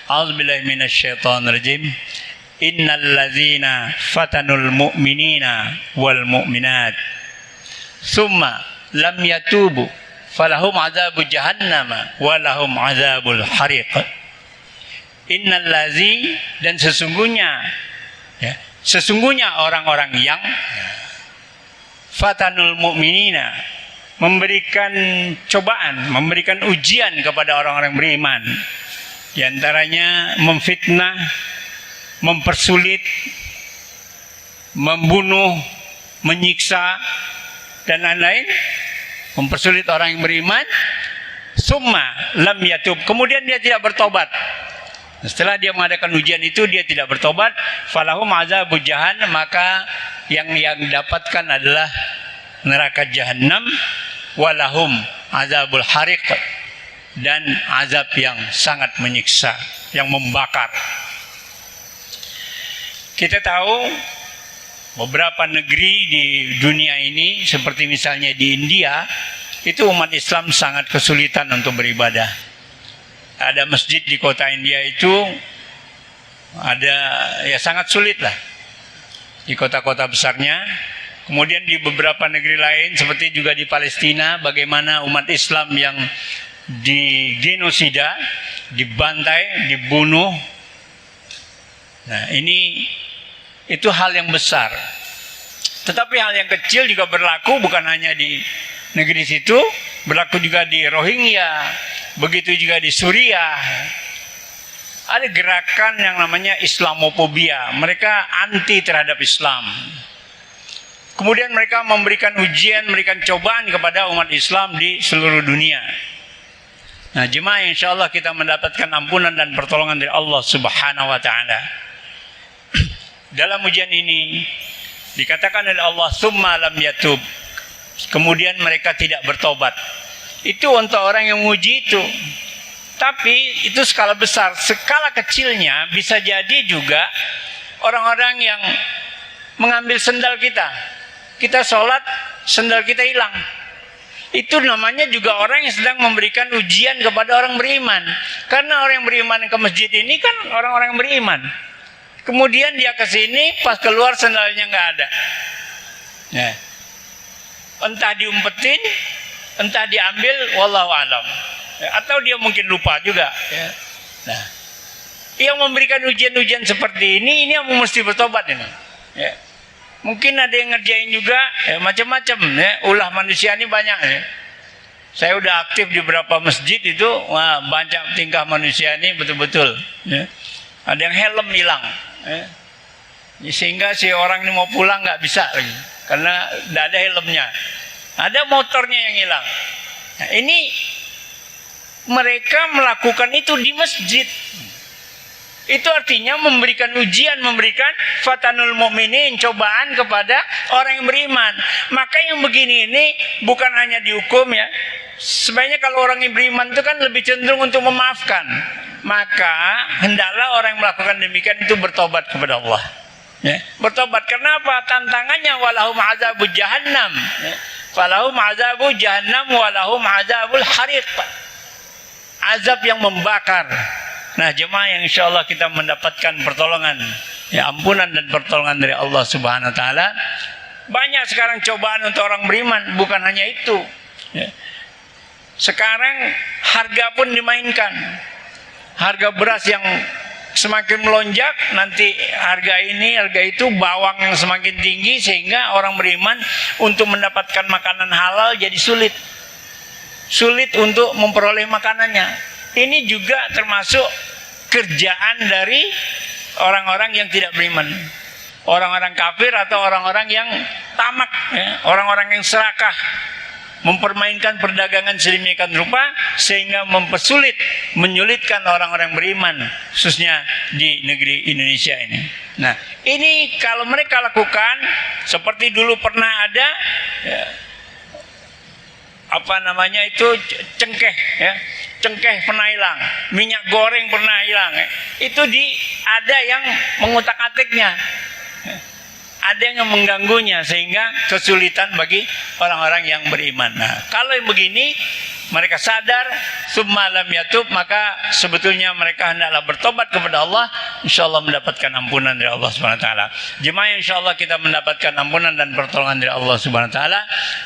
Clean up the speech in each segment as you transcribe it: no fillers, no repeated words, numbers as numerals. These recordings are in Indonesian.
A'udzubillahi minasyaitonirrajim. Innal ladzina fatanul mu'minina wal mu'minat summa lam yatubu falahum azabu jahannama walahum azabul hariq. Innal ladzi, dan sesungguhnya ya, sesungguhnya orang-orang yang fatanul mu'minina, memberikan cobaan, memberikan ujian kepada orang-orang beriman, di antaranya memfitnah, mempersulit, membunuh, menyiksa dan lain-lain, mempersulit orang yang beriman. Summa lam yatub, kemudian dia tidak bertobat. Setelah dia mengadakan ujian itu dia tidak bertobat, falahum azabul jahannam, maka yang dapatkan adalah neraka jahanam, walahum azabul hariq, dan azab yang sangat menyiksa, yang membakar. Kita tahu beberapa negeri di dunia ini, seperti misalnya di India, itu umat Islam sangat kesulitan untuk beribadah. Ada masjid di kota India itu ada, ya sangat sulit lah di kota-kota besarnya. Kemudian di beberapa negeri lain seperti juga di Palestina, bagaimana umat Islam yang digenosida, dibantai, dibunuh. Nah, itu hal yang besar. Tetapi hal yang kecil juga berlaku, bukan hanya di negeri situ, berlaku juga di Rohingya, begitu juga di Suriah. Ada gerakan yang namanya Islamofobia, mereka anti terhadap Islam. Kemudian mereka memberikan ujian, memberikan cobaan kepada umat Islam di seluruh dunia. Nah, jemaah, insya Allah kita mendapatkan ampunan dan pertolongan dari Allah Subhanahu wa Ta'ala. Dalam ujian ini dikatakan oleh Allah, summa lam yatub, kemudian mereka tidak bertobat. Itu untuk orang yang menguji itu. Tapi itu skala besar. Skala kecilnya bisa jadi juga orang-orang yang mengambil sendal kita. Kita sholat, sendal kita hilang. Itu namanya juga orang yang sedang memberikan ujian kepada orang beriman. Karena orang yang beriman ke masjid ini kan orang-orang yang beriman. Kemudian dia ke sini, pas keluar sendalnya nggak ada. Ya. Entah diumpetin, entah diambil, wallahu alam. Ya, atau dia mungkin lupa juga. Ya. Nah, yang memberikan ujian-ujian seperti ini yang mesti bertobat ini. Ya. Mungkin ada yang ngerjain juga, ya, macam-macam. Ya. Ulah manusia ini banyak. Ya. Saya udah aktif di beberapa masjid itu, wah, banyak tingkah manusia ini betul-betul. Ya. Ada yang helm hilang. Ya. Sehingga si orang ini mau pulang nggak bisa lagi, karena tidak ada helmnya. Ada motornya yang hilang. Nah, ini mereka melakukan itu di masjid. Itu artinya memberikan ujian, memberikan fatanul mu'minin, cobaan kepada orang yang beriman. Maka yang begini ini bukan hanya dihukum ya. Sebenarnya kalau orang yang beriman itu kan lebih cenderung untuk memaafkan. Maka hendaklah orang yang melakukan demikian itu bertobat kepada Allah. Ya. Bertobat. Kenapa? Tantangannya walahum azabu jahannam. Ya. Walahum azabu jahannam walahum azabul hariq. Azab yang membakar. Nah, jemaah yang insya Allah kita mendapatkan pertolongan, ya, ampunan dan pertolongan dari Allah Subhanahu wa Ta'ala. Banyak sekarang cobaan untuk orang beriman, bukan hanya itu. Ya. Sekarang harga pun dimainkan. Harga beras yang semakin melonjak, nanti harga ini, harga itu, bawang yang semakin tinggi, sehingga orang beriman untuk mendapatkan makanan halal jadi sulit. Sulit untuk memperoleh makanannya. Ini juga termasuk kerjaan dari orang-orang yang tidak beriman, orang-orang kafir atau orang-orang yang tamak, ya, orang-orang yang serakah, mempermainkan perdagangan sedemikian rupa sehingga mempersulit, menyulitkan orang-orang beriman, khususnya di negeri Indonesia ini. Nah, ini kalau mereka lakukan seperti dulu pernah ada, ya, apa namanya itu, cengkeh, ya, cengkeh pernah hilang, minyak goreng pernah hilang, ya. Itu ada yang mengutak-atiknya, ya. Ada yang mengganggunya sehingga kesulitan bagi orang-orang yang beriman. Nah, kalau yang begini mereka sadar, summa lam yatub, maka sebetulnya mereka hendaklah bertobat kepada Allah, insyaallah mendapatkan ampunan dari Allah Subhanahu wa taala. Jemaah, insyaallah kita mendapatkan ampunan dan pertolongan dari Allah Subhanahu wa taala.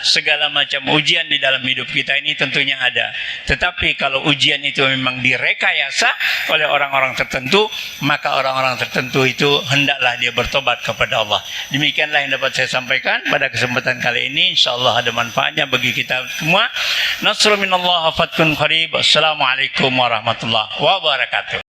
Segala macam ujian di dalam hidup kita ini tentunya ada. Tetapi kalau ujian itu memang direkayasa oleh orang-orang tertentu, maka orang-orang tertentu itu hendaklah dia bertobat kepada Allah. Demikianlah yang dapat saya sampaikan pada kesempatan kali ini. Insyaallah ada manfaatnya bagi kita semua. Nasrul minallah, fatkun qarib. Assalamualaikum warahmatullahi wabarakatuh.